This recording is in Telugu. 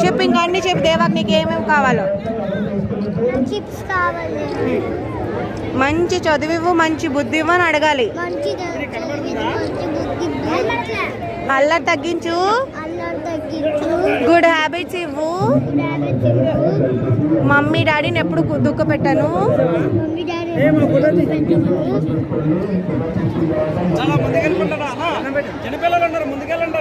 చెప్పు ఇంకా అన్ని చెప్పు దేవాకి నీకు ఏమేమి కావాలో. మంచి చదువు మంచి బుద్ధి ఇవ్వని అడగాలి. అల్లరి తగ్గించు, గుడ్ హ్యాబిట్స్ ఇవ్వు, మమ్మీ డాడీని ఎప్పుడు దుఃఖ పెట్టను. చాలా ముందుకెళ్ళి చిన్నపిల్లలు ఉన్నారు, ముందుకెళ్ళండి.